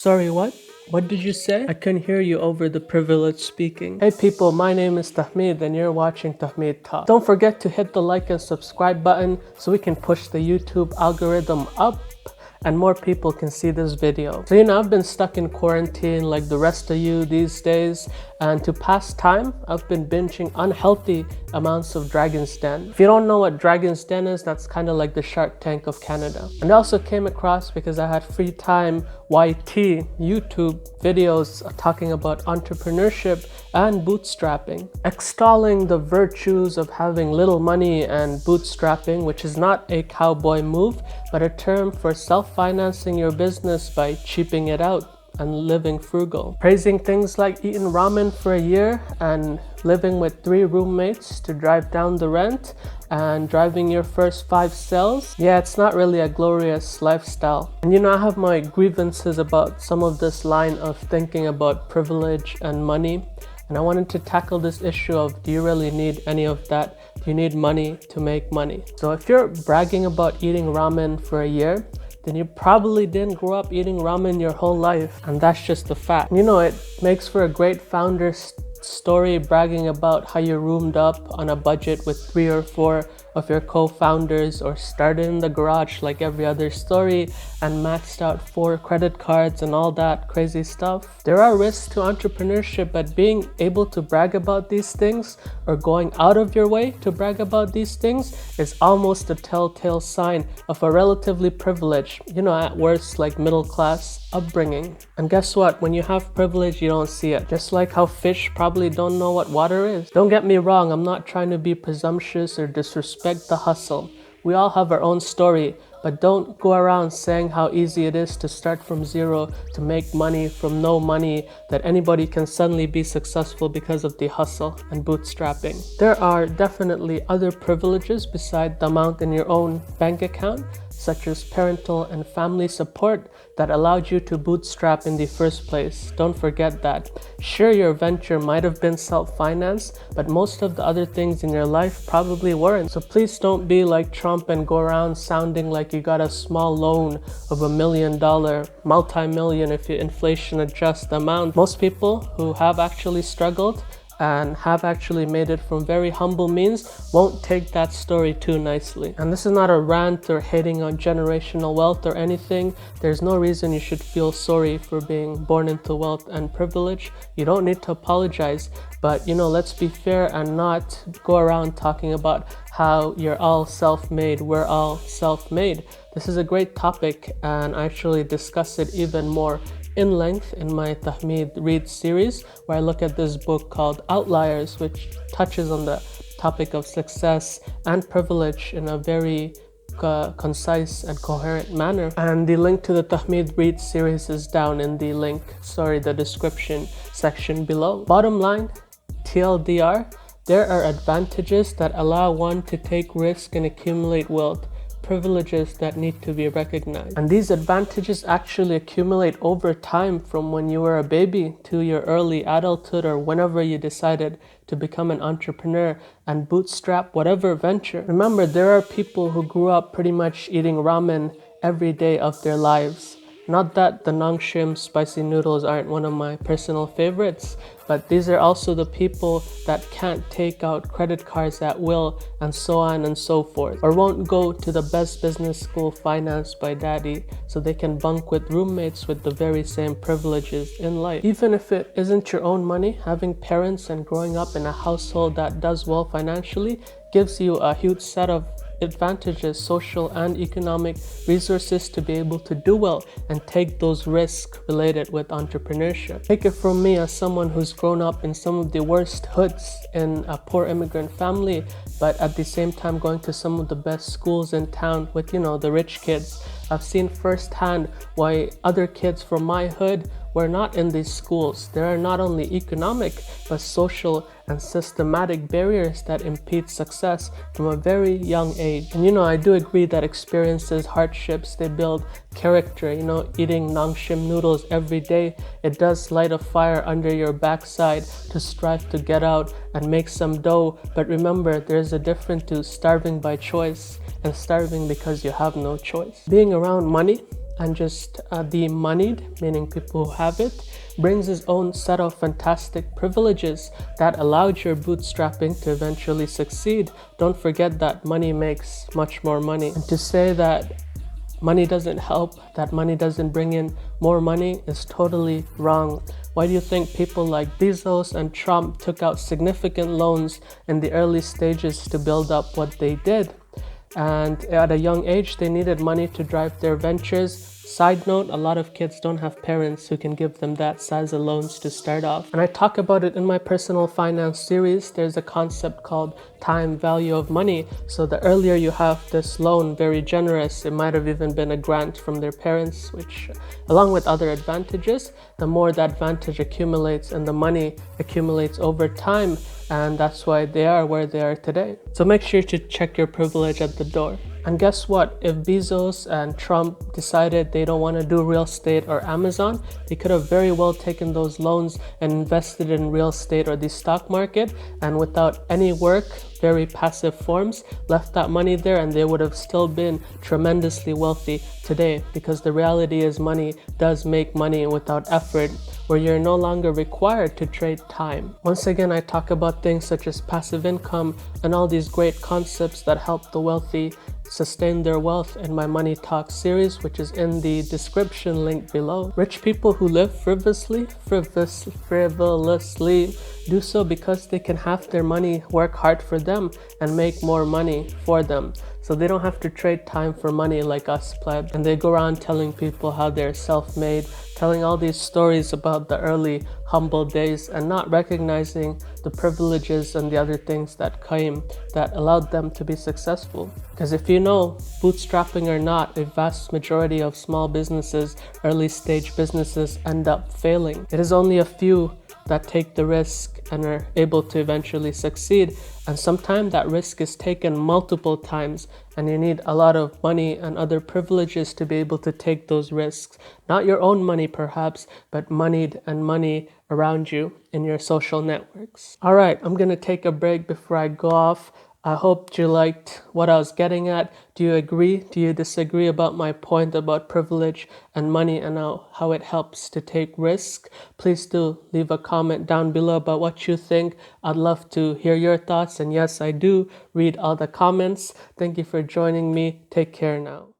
Sorry, what? What did you say? I couldn't hear you over the privilege speaking. Hey people, my name is Tahmid and you're watching Tahmid Talk. Don't forget to hit the like and subscribe button so we can push the YouTube algorithm up and more people can see this video. So I've been stuck in quarantine like the rest of you these days, and to pass time, I've been binging unhealthy amounts of Dragon's Den. If you don't know what Dragon's Den is, that's kind of like the Shark Tank of Canada. And I also came across because I had free time YT YouTube videos talking about entrepreneurship and bootstrapping, extolling the virtues of having little money and bootstrapping, which is not a cowboy move, but a term for self-financing your business by cheaping it out and living frugal. Praising things like eating ramen for a year and living with 3 roommates to drive down the rent and driving your first 5 sales. Yeah, it's not really a glorious lifestyle. And I have my grievances about some of this line of thinking about privilege and money. And I wanted to tackle this issue of, do you really need any of that? Do you need money to make money? So if you're bragging about eating ramen for a year, then you probably didn't grow up eating ramen your whole life. And that's just a fact. It makes for a great founder story, bragging about how you roomed up on a budget with 3 or 4 of your co-founders, or started in the garage like every other story and maxed out 4 credit cards and all that crazy stuff. There are risks to entrepreneurship, but being able to brag about these things or going out of your way to brag about these things is almost a telltale sign of a relatively privileged, at worst like middle class upbringing. And guess what? When you have privilege, you don't see it. Just like how fish probably don't know what water is. Don't get me wrong, I'm not trying to be presumptuous or disrespect the hustle. We all have our own story, but don't go around saying how easy it is to start from zero, to make money from no money, that anybody can suddenly be successful because of the hustle and bootstrapping. There are definitely other privileges beside the amount in your own bank account, such as parental and family support, that allowed you to bootstrap in the first place. Don't forget that. Sure, your venture might have been self-financed, but most of the other things in your life probably weren't. So please don't be like Trump and go around sounding like you got a small loan of $1 million, multi-million if you inflation adjust the amount. Most people who have actually struggled and have actually made it from very humble means won't take that story too nicely. And this is not a rant or hating on generational wealth or anything. There's no reason you should feel sorry for being born into wealth and privilege. You don't need to apologize, but let's be fair and not go around talking about how you're all self-made, we're all self-made. This is a great topic, and I actually discuss it even more in length in my TahmidReads series, where I look at this book called Outliers, which touches on the topic of success and privilege in a very concise and coherent manner. And the link to the TahmidReads series is down in the description section below. Bottom line, TLDR, there are advantages that allow one to take risk and accumulate wealth, privileges that need to be recognized. And these advantages actually accumulate over time, from when you were a baby to your early adulthood, or whenever you decided to become an entrepreneur and bootstrap whatever venture. Remember, there are people who grew up pretty much eating ramen every day of their lives. Not that the Nongshim spicy noodles aren't one of my personal favorites, but these are also the people that can't take out credit cards at will, and so on and so forth, or won't go to the best business school financed by daddy so they can bunk with roommates with the very same privileges in life. Even if it isn't your own money, having parents and growing up in a household that does well financially gives you a huge set of advantages, social and economic resources to be able to do well and take those risks related with entrepreneurship. Take it from me, as someone who's grown up in some of the worst hoods in a poor immigrant family, but at the same time going to some of the best schools in town with the rich kids. I've seen firsthand why other kids from my hood were not in these schools. There are not only economic but social and systematic barriers that impede success from a very young age. And I do agree that experiences, hardships, they build character. Eating Nongshim noodles every day, it does light a fire under your backside to strive to get out and make some dough. But remember, there's a difference to starving by choice and starving because you have no choice. Being around money and just the moneyed, meaning people who have it, brings its own set of fantastic privileges that allowed your bootstrapping to eventually succeed. Don't forget that money makes much more money. And to say that money doesn't help, that money doesn't bring in more money, is totally wrong. Why do you think people like Bezos and Trump took out significant loans in the early stages to build up what they did? And at a young age, they needed money to drive their ventures. Side note, a lot of kids don't have parents who can give them that size of loans to start off. And I talk about it in my personal finance series. There's a concept called time value of money. So the earlier you have this loan, very generous, it might have even been a grant from their parents, which along with other advantages, the more the advantage accumulates and the money accumulates over time. And that's why they are where they are today. So make sure to check your privilege at the door. And guess what? If Bezos and Trump decided they don't want to do real estate or Amazon, they could have very well taken those loans and invested in real estate or the stock market, and without any work, very passive forms, left that money there, and they would have still been tremendously wealthy today, because the reality is money does make money without effort, where you're no longer required to trade time. Once again, I talk about things such as passive income and all these great concepts that help the wealthy sustain their wealth in my Money Talk series, which is in the description link below. Rich people who live frivolously do so because they can have their money work hard for them and make more money for them. So they don't have to trade time for money like us plebs. And they go around telling people how they're self-made, telling all these stories about the early humble days and not recognizing the privileges and the other things that came that allowed them to be successful. Because if you know, bootstrapping or not, a vast majority of small businesses, early stage businesses end up failing. It is only a few that take the risk and are able to eventually succeed. And sometimes that risk is taken multiple times, and you need a lot of money and other privileges to be able to take those risks. Not your own money perhaps, but moneyed and money around you in your social networks. All right, I'm gonna take a break before I go off. I hope you liked what I was getting at. Do you agree? Do you disagree about my point about privilege and money and how it helps to take risk? Please do leave a comment down below about what you think. I'd love to hear your thoughts. And yes, I do read all the comments. Thank you for joining me. Take care now.